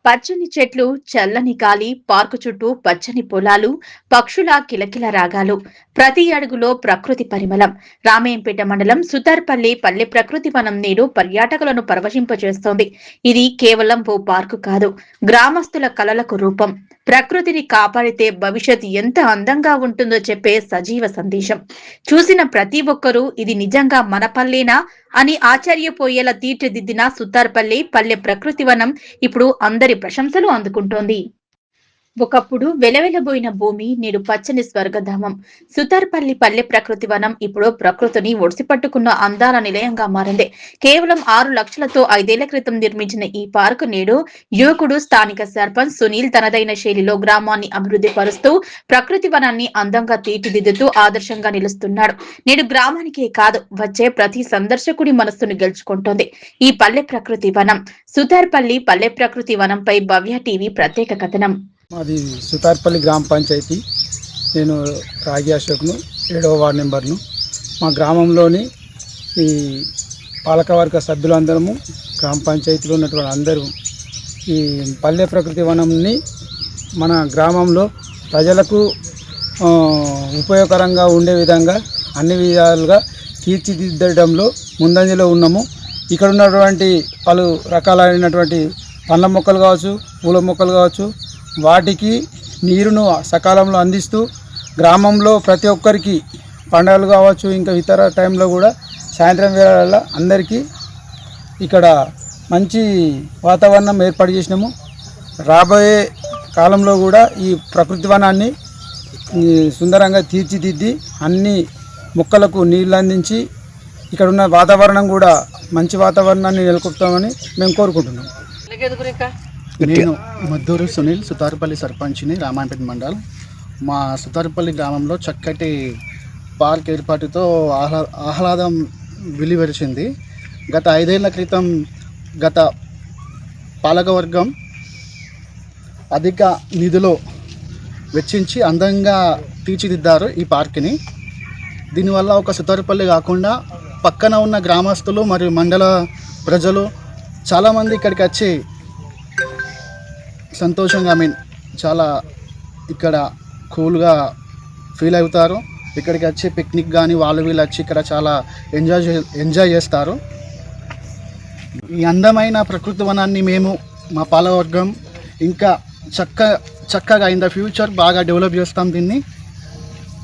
పచ్చని చెట్లు, చల్లని గాలి, పార్కు చుట్టూ పచ్చని పొలాలు, పక్షుల కిలకిల రాగాలు. ప్రతి అడుగులో ప్రకృతి పరిమళం. రామేంపేట మండలం సుతార్పల్లి పల్లె ప్రకృతి వనం నేడు పర్యాటకులను పరవశింపజేస్తోంది. ఇది కేవలం ఓ పార్కు కాదు, గ్రామస్తుల కలలకు రూపం. ప్రకృతిని కాపాడితే భవిష్యత్ ఎంత అందంగా ఉంటుందో చెప్పే సజీవ సందేశం. చూసిన ప్రతి ఒక్కరూ ఇది నిజంగా మన పల్లేనా అని ఆశ్చర్యపోయేలా తీర్చిదిద్దిన సుతార్పల్లి పల్లె ప్రకృతి వనం ఇప్పుడు అందరి ప్రశంసలు అందుకుంటోంది. ఒకప్పుడు వెలవెలబోయిన భూమి నేడు పచ్చని స్వర్గధామం. సుతార్పల్లి పల్లె ప్రకృతి వనం ఇప్పుడు ప్రకృతిని ఒడిసిపట్టుకున్న అందాల నిలయంగా మారింది. కేవలం 6 లక్షలతో 5 ఏళ్ల క్రితం నిర్మించిన ఈ పార్కు నేడు యువకుడు స్థానిక సర్పంచ్ సునీల్ తనదైన శైలిలో గ్రామాన్ని అభివృద్ధి పరుస్తూ ప్రకృతి వనాన్ని అందంగా తీర్చిదిద్దుతూ ఆదర్శంగా నిలుస్తున్నాడు. నేడు గ్రామానికే కాదు, వచ్చే ప్రతి సందర్శకుడి మనస్సును గెలుచుకుంటోంది ఈ పల్లె ప్రకృతి వనం. సుతార్పల్లి పల్లె ప్రకృతి వనంపై భవ్య టీవీ ప్రత్యేక కథనం. మాది సుతార్పల్లి గ్రామ పంచాయతీ. నేను రాగి అశోక్ను, 7వ వార్డు నెంబర్ను. మా గ్రామంలోని ఈ పాలకవర్గ సభ్యులందరము, గ్రామ పంచాయతీలో ఉన్నటువంటి అందరూ ఈ పల్లె ప్రకృతి వనంని మన గ్రామంలో ప్రజలకు ఉపయోగకరంగా ఉండే విధంగా అన్ని విధాలుగా తీర్చిదిద్దడంలో ముందంజలో ఉన్నాము. ఇక్కడ ఉన్నటువంటి పలు రకాలైనటువంటి పండ్ల మొక్కలు కావచ్చు, పూల మొక్కలు కావచ్చు, వాటికి నీరును సకాలంలో అందిస్తూ గ్రామంలో ప్రతి ఒక్కరికి పండుగలు కావచ్చు, ఇంకా ఇతర టైంలో కూడా సాయంత్రం వేళ అందరికీ ఇక్కడ మంచి వాతావరణం ఏర్పాటు చేసినాము. రాబోయే కాలంలో కూడా ఈ ప్రకృతి వనాన్ని సుందరంగా తీర్చిదిద్ది అన్ని మొక్కలకు నీళ్ళు అందించి ఇక్కడ ఉన్న వాతావరణం కూడా మంచి వాతావరణాన్ని నెలకొల్పుతామని మేము కోరుకుంటున్నాం. నేను మద్దూరు సునీల్, సుతార్పల్లి సర్పంచ్ని, రామాయపేట మండల్. మా సుతార్పల్లి గ్రామంలో చక్కటి పార్క్ ఏర్పాటుతో ఆహ్లాదం వెలివరిచింది. గత 5 ఏళ్ల క్రితం గత పాలకవర్గం అధిక నిధులు వెచ్చించి అందంగా తీర్చిదిద్దారు ఈ పార్క్ని. దీనివల్ల ఒక సుతార్పల్లి కాకుండా పక్కన ఉన్న గ్రామస్తులు మరియు మండల ప్రజలు చాలామంది ఇక్కడికి వచ్చి సంతోషంగా చాలా ఇక్కడ ఫీల్ అవుతారు. ఇక్కడికి వచ్చి పిక్నిక్ కానీ వాళ్ళు వీళ్ళు వచ్చి ఇక్కడ చాలా ఎంజాయ్ చేస్తారు. ఈ అందమైన ప్రకృతి వనాన్ని మేము మా పాలకవర్గం ఇంకా చక్కగా ఇన్ ద ఫ్యూచర్ బాగా డెవలప్ చేస్తాం. దీన్ని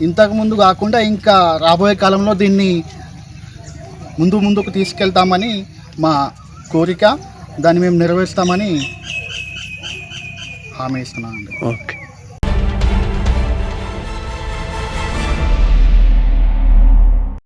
ఇంతకుముందు కాకుండా ఇంకా రాబోయే కాలంలో దీన్ని ముందుకు తీసుకెళ్తామని మా కోరిక. దాన్ని మేము నెరవేరుస్తామని హామీ ఇస్తున్నామండి. ఓకే.